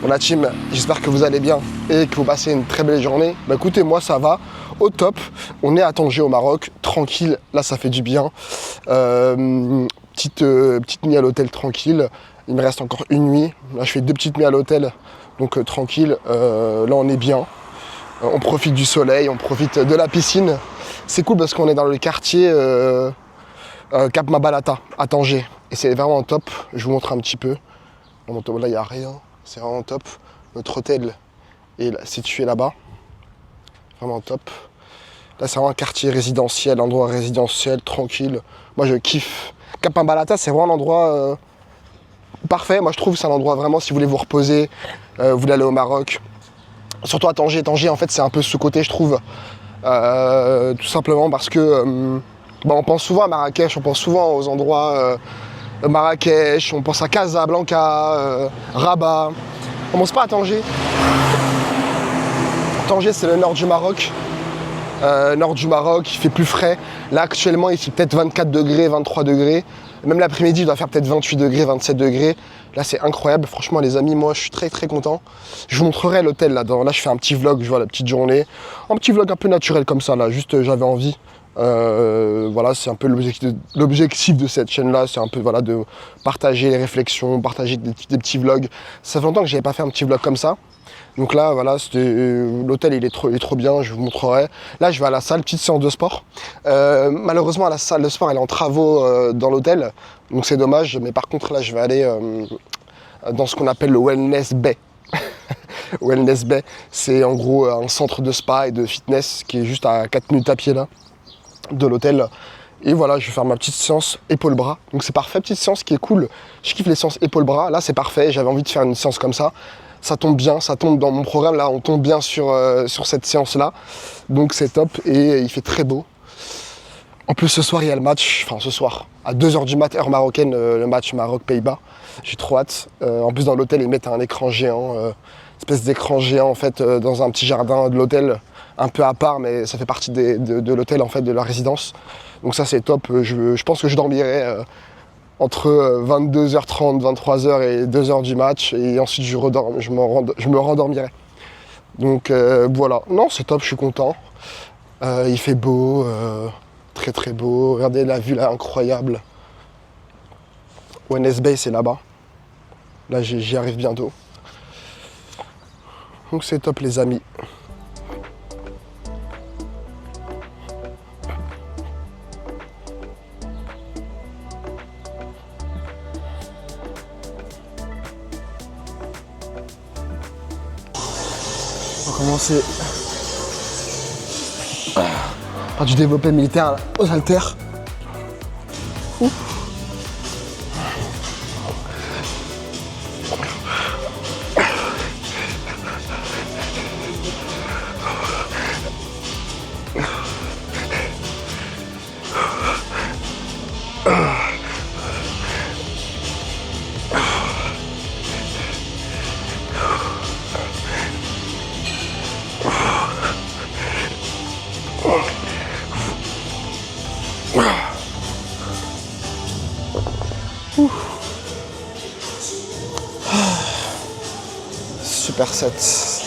la team, j'espère que vous allez bien et que vous passez une très belle journée. Bah écoutez, moi ça va, au top. On est à Tanger au Maroc, tranquille, là ça fait du bien. Petite nuit à l'hôtel tranquille. Il me reste encore une nuit. Là je fais 2 petites nuits à l'hôtel, donc tranquille. Là on est bien. On profite du soleil, on profite de la piscine. C'est cool parce qu'on est dans le quartier Cap Mabalata à Tanger. Et c'est vraiment top. Je vous montre un petit peu. Là il n'y a rien. C'est vraiment top. Notre hôtel est situé là-bas. Vraiment top. Là, c'est vraiment un quartier résidentiel, endroit résidentiel, tranquille. Moi, je kiffe. Cap Mabalata, c'est vraiment un endroit parfait. Moi, je trouve que c'est un endroit vraiment, si vous voulez vous reposer, vous voulez aller au Maroc. Surtout à Tanger. Tanger, en fait, c'est un peu ce côté, je trouve. Tout simplement parce que on pense souvent à Marrakech, on pense souvent aux endroits Marrakech, on pense à Casablanca, Rabat. On pense pas à Tanger. Tanger, c'est le nord du Maroc. Il fait plus frais. Là, actuellement, il fait peut-être 24 degrés, 23 degrés. Même l'après-midi, il doit faire peut-être 28 degrés, 27 degrés. Là, c'est incroyable. Franchement, les amis, moi, je suis très, très content. Je vous montrerai l'hôtel là-dedans. Là, je fais un petit vlog, je vois la petite journée. Un petit vlog un peu naturel comme ça, là. Juste, j'avais envie. Voilà, c'est un peu l'objectif de cette chaîne-là. C'est un peu, voilà, de partager les réflexions, partager des petits vlogs. Ça fait longtemps que j'avais pas fait un petit vlog comme ça. Donc là, voilà, l'hôtel il est trop bien, je vous montrerai. Là, je vais à la salle, petite séance de sport. Malheureusement, la salle de sport, elle est en travaux dans l'hôtel, donc c'est dommage. Mais par contre, là, je vais aller dans ce qu'on appelle le Wellness Bay. Wellness Bay, c'est en gros un centre de spa et de fitness qui est juste à 4 minutes à pied là, de l'hôtel. Et voilà, je vais faire ma petite séance épaule-bras. Donc c'est parfait, petite séance qui est cool. Je kiffe les séances épaule-bras. Là, c'est parfait, j'avais envie de faire une séance comme ça. Ça tombe bien, ça tombe dans mon programme, là on tombe bien sur cette séance-là. Donc c'est top et il fait très beau. En plus ce soir il y a le match, enfin ce soir, à 2h du mat', heure marocaine, le match Maroc-Pays-Bas. J'ai trop hâte. En plus dans l'hôtel ils mettent un écran géant, espèce d'écran géant en fait, dans un petit jardin de l'hôtel, un peu à part, mais ça fait partie de l'hôtel en fait, de la résidence. Donc ça c'est top, je pense que je dormirai entre 22h30, 23h et 2h du match, et ensuite je me rendormirai. Donc voilà, non c'est top, je suis content. Il fait beau, très très beau. Regardez la vue là, incroyable. Wellness Bay c'est là-bas. Là j'y arrive bientôt. Donc c'est top les amis. On va commencer par du développé militaire aux haltères. Super set.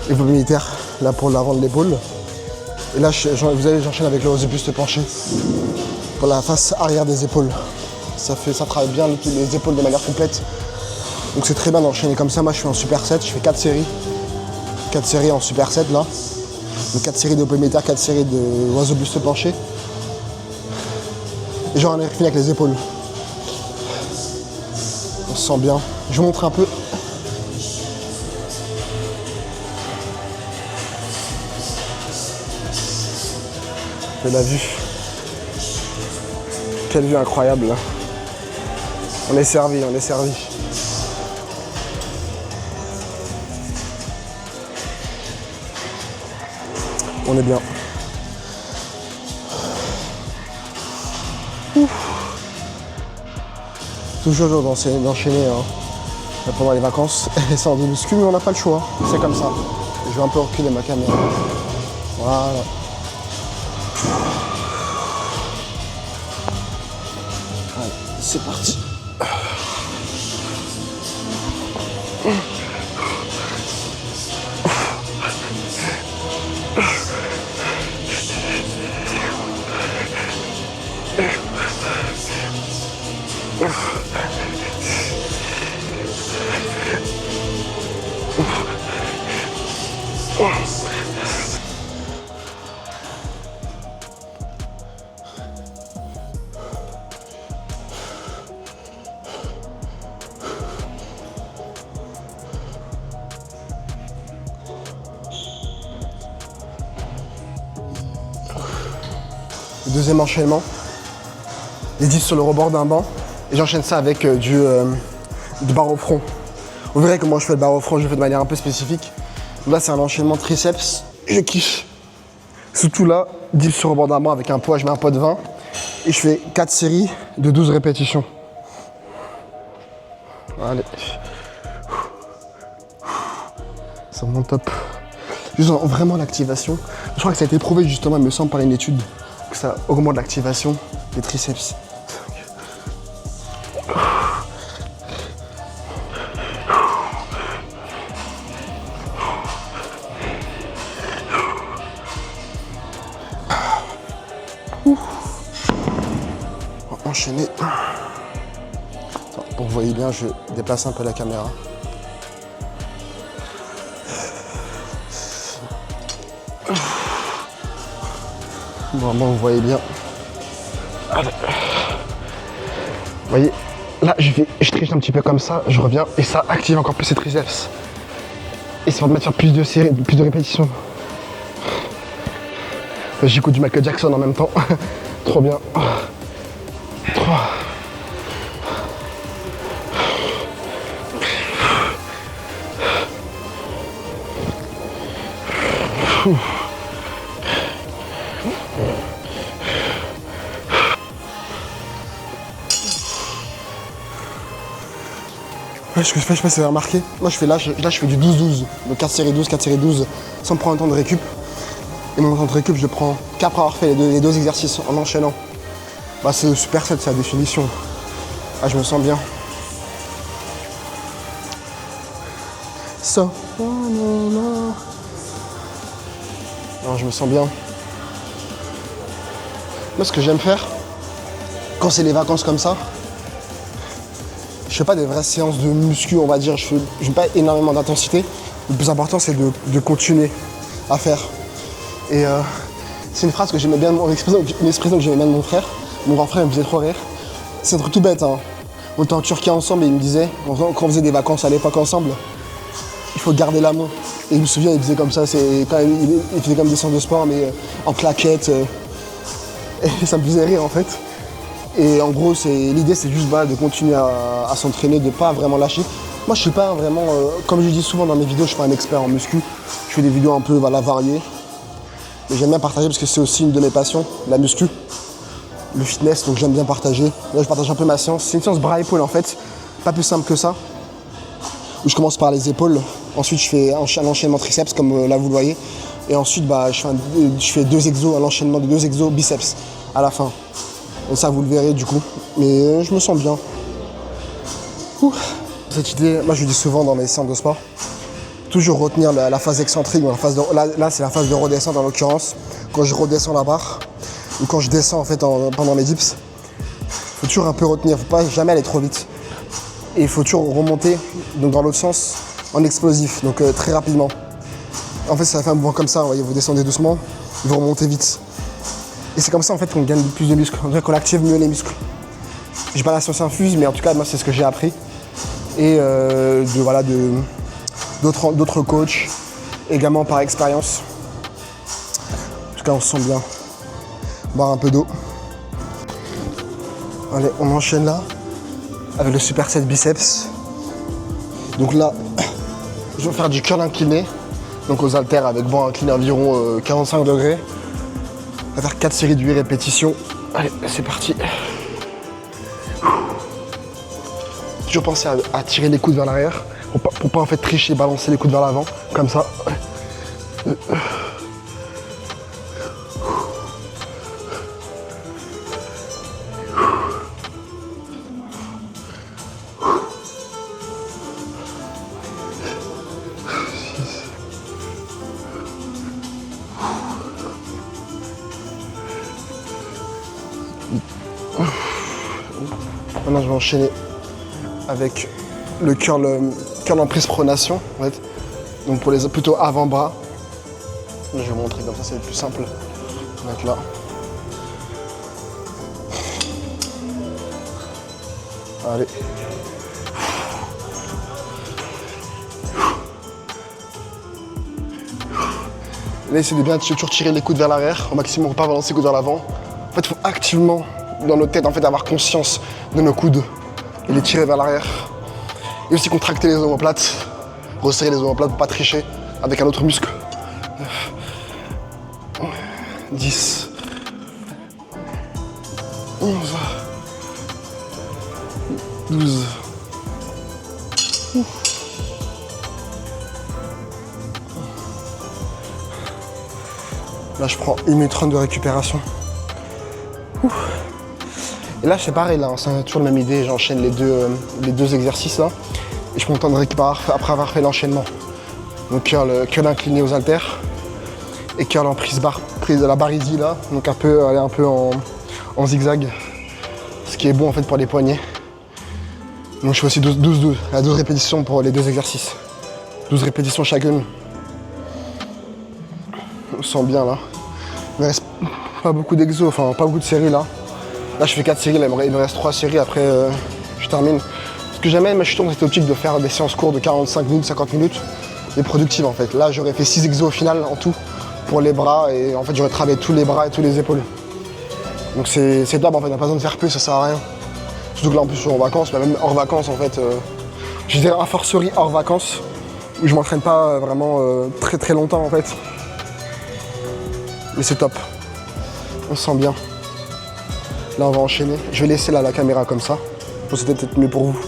Épaule militaire, là pour l'avant de l'épaule. Et là, j'enchaîne avec le haut de buste penché pour la face arrière des épaules. Ça travaille bien les épaules de manière complète. Donc c'est très bien d'enchaîner comme ça. Moi, je fais en superset, je fais 4 séries. 4 séries en superset là. Donc 4 séries d'épaule militaire, 4 séries de oiseau buste penché. Et j'en ai fini avec les épaules. On se sent bien. Je vous montre un peu. De la vue. Quelle vue incroyable là. On est servi, on est servi. On est bien. Ouf. Toujours d'enchaîner hein, pendant les vacances. Et ça en de muscu, mais on n'a pas le choix. C'est comme ça. Je vais un peu reculer ma caméra. Voilà. Allez, c'est parti. Deuxième enchaînement, les dips sur le rebord d'un banc et j'enchaîne ça avec du bar au front. Vous verrez que moi je fais le bar au front, je le fais de manière un peu spécifique. Là c'est un enchaînement triceps, je kiffe. Surtout là, dips sur le rebord d'un banc avec un poids, je mets un poids de 20 et je fais 4 séries de 12 répétitions. Allez. C'est vraiment top. Juste vraiment l'activation. Je crois que ça a été prouvé justement, il me semble, par une étude. Que ça augmente l'activation des triceps. On va enchaîner. Pour que vous voyez bien, je déplace un peu la caméra. Vraiment, vous voyez bien. Allez. Vous voyez, là, je triche un petit peu comme ça, je reviens et ça active encore plus ces triceps. Et ça va me mettre sur plus de séries, plus de répétitions. J'écoute du Michael Jackson en même temps. Trop bien. 3. Ouais, je sais pas si vous avez remarqué. Moi je fais là je fais du 12-12. Donc 4 séries 12, 4 séries 12 sans me prendre un temps de récup. Et mon temps de récup je le prends qu'après avoir fait les deux exercices en enchaînant. Bah c'est le super set, c'est la définition. Ah je me sens bien. Ça. Non, je me sens bien. Moi ce que j'aime faire, quand c'est les vacances comme ça, je fais pas des vraies séances de muscu, on va dire, je fais pas énormément d'intensité. Le plus important c'est de continuer à faire. Et c'est une phrase que j'aimais bien, une expression que j'aimais bien de mon frère. Mon grand frère il me faisait trop rire. C'est un truc tout bête, hein. On était en Turquie ensemble et il me disait, quand on faisait des vacances à l'époque ensemble, il faut garder l'amour. Et il me souvient, il faisait comme ça, il faisait comme des séances de sport mais en claquettes. Et ça me faisait rire en fait. Et en gros, l'idée c'est juste de continuer à s'entraîner, de pas vraiment lâcher. Moi je suis pas vraiment, comme je dis souvent dans mes vidéos, je suis pas un expert en muscu. Je fais des vidéos un peu variées. Mais j'aime bien partager parce que c'est aussi une de mes passions, la muscu, le fitness, donc j'aime bien partager. Là je partage un peu ma séance. C'est une séance bras-épaules en fait, pas plus simple que ça. Où je commence par les épaules, ensuite je fais un enchaînement triceps comme là vous le voyez. Et ensuite je fais un enchaînement de 2 exos biceps à la fin. Et ça vous le verrez du coup. Mais je me sens bien. Ouh. Cette idée, moi je le dis souvent dans mes séances de sport. Toujours retenir la phase excentrique, là c'est la phase de redescente en l'occurrence. Quand je redescends la barre, ou quand je descends en fait pendant les dips, il faut toujours un peu retenir, il ne faut pas jamais aller trop vite. Et il faut toujours remonter donc dans l'autre sens en explosif, donc très rapidement. En fait ça fait un mouvement comme ça, vous voyez, vous descendez doucement, vous remontez vite. Et c'est comme ça en fait qu'on gagne plus de muscles, on dirait qu'on active mieux les muscles. J'ai pas la science infuse, mais en tout cas moi c'est ce que j'ai appris. Et d'autres coachs, également par expérience. En tout cas, on se sent bien. Boire un peu d'eau. Allez, on enchaîne là. avec le superset biceps. Donc là, je vais faire du curl incliné, donc aux haltères avec banc incliné environ 45 degrés. On va faire 4 séries de 8 répétitions. Allez, c'est parti. Toujours penser à tirer les coudes vers l'arrière pour pas en fait tricher, balancer les coudes vers l'avant, comme ça. Maintenant je vais enchaîner avec le curl en prise pronation en fait. Donc pour les plutôt avant-bras. Je vais vous montrer comme ça, c'est le plus simple. On va être là. Allez. Là, essayez de bien toujours tirer les coudes vers l'arrière, au maximum pour pas balancer les coudes vers l'avant. En fait, il faut activement, dans notre tête, en fait, avoir conscience de nos coudes et les tirer vers l'arrière. Et aussi contracter les omoplates, resserrer les omoplates pour pas tricher avec un autre muscle. 10, 11, 12. Là, je prends 1 minute 30 de récupération. Et là, c'est pareil, là, c'est toujours la même idée. J'enchaîne les deux exercices là. Et je prends le temps de récupérer après avoir fait l'enchaînement. Donc, curl incliné aux haltères. Et curl en prise à la barre easy là. Donc, aller un peu en zigzag. Ce qui est bon en fait pour les poignets. Donc, je fais aussi 12 répétitions pour les deux exercices. 12 répétitions chacune. On sent bien là. Il me reste pas beaucoup d'exos, enfin pas beaucoup de séries là. Là je fais 4 séries, là, il me reste 3 séries, après je termine. Ce que j'aime, je suis dans cette optique de faire des séances courtes de 45 minutes, 50 minutes, et productives en fait. Là j'aurais fait 6 exos au final en tout pour les bras, et en fait j'aurais travaillé tous les bras et tous les épaules. Donc c'est top en fait, on n'a pas besoin de faire plus, ça sert à rien. Surtout que là en plus je suis en vacances, mais même hors vacances en fait, je dirais a fortiori hors vacances, où je m'entraîne pas vraiment très très longtemps en fait. Mais c'est top, on se sent bien. Là on va enchaîner, je vais laisser là la caméra comme ça, je pense que c'était peut-être mieux pour vous.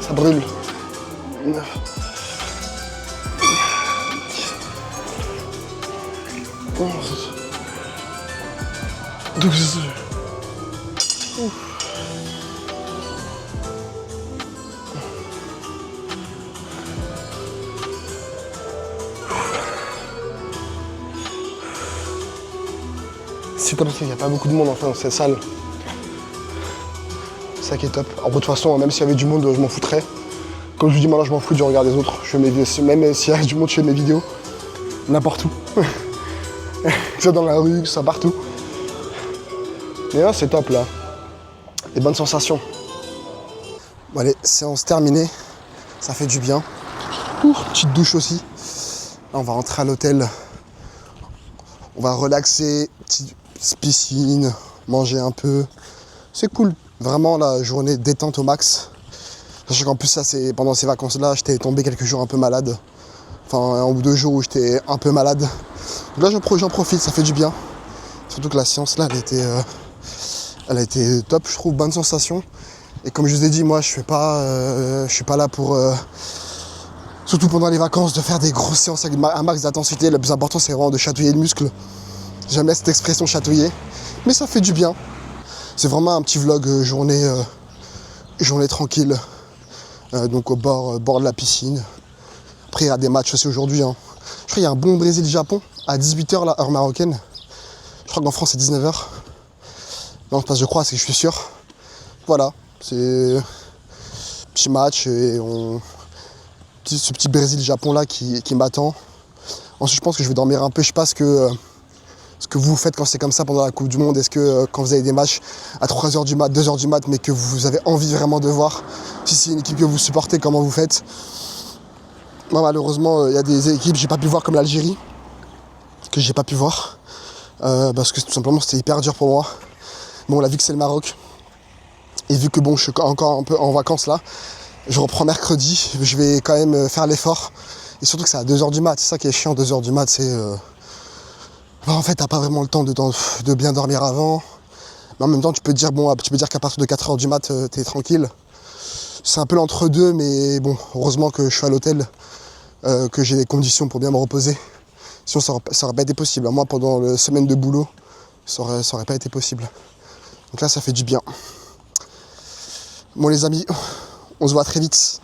Ça brûle. 9, 10, 11, 12. C'est top, il n'y a pas beaucoup de monde enfin dans cette salle. C'est ça qui est top. Alors, de toute façon, même s'il y avait du monde, je m'en foutrais. Comme je vous dis, maintenant je m'en fous du regard des autres. Je fais même s'il y a du monde, je fais mes vidéos. N'importe où. Que ce soit dans la rue, que ce soit partout. Mais là, c'est top là. Des bonnes sensations. Bon, allez, séance terminée. Ça fait du bien. Petite douche aussi. Là, on va rentrer à l'hôtel. On va relaxer. Petite piscine. Manger un peu. C'est cool. Vraiment la journée détente au max. Sachant qu'en plus ça c'est pendant ces vacances là j'étais tombé quelques jours un peu malade. Enfin 1 ou 2 jours où j'étais un peu malade. Donc là j'en profite, ça fait du bien. Surtout que la séance là elle a été top, je trouve, bonne sensation. Et comme je vous ai dit, moi je suis pas là pour surtout pendant les vacances de faire des grosses séances avec un max d'intensité. Le plus important c'est vraiment de chatouiller le muscle. J'aime bien cette expression chatouiller. Mais ça fait du bien. C'est vraiment un petit vlog journée tranquille, donc au bord de la piscine. Après il y a des matchs aussi aujourd'hui. Je crois qu'il y a un bon Brésil-Japon à 18h là, heure marocaine. Je crois qu'en France c'est 19h. Non, c'est pas je crois, c'est que je suis sûr. Voilà, c'est petit match et ce petit Brésil-Japon là qui m'attend. Ensuite, je pense que je vais dormir un peu. Je sais pas ce que vous faites quand c'est comme ça pendant la Coupe du Monde. Est-ce que quand vous avez des matchs à 3h du mat, 2h du mat, mais que vous avez envie vraiment de voir, si c'est une équipe que vous supportez, comment vous faites? Moi, malheureusement, il y a des équipes que j'ai pas pu voir comme l'Algérie, que j'ai pas pu voir, parce que tout simplement c'était hyper dur pour moi. Bon, on a vu que c'est le Maroc. Et vu que bon, je suis encore un peu en vacances là, je reprends mercredi, je vais quand même faire l'effort. Et surtout que c'est à 2h du mat, c'est ça qui est chiant, 2h du mat, c'est... en fait, t'as pas vraiment le temps de bien dormir avant. Mais en même temps, tu peux te dire, qu'à partir de 4h du mat, t'es tranquille. C'est un peu l'entre-deux, mais bon, heureusement que je suis à l'hôtel, que j'ai des conditions pour bien me reposer. Sinon, ça aurait pas été possible. Moi, pendant la semaine de boulot, ça aurait pas été possible. Donc là, ça fait du bien. Bon les amis, on se voit très vite.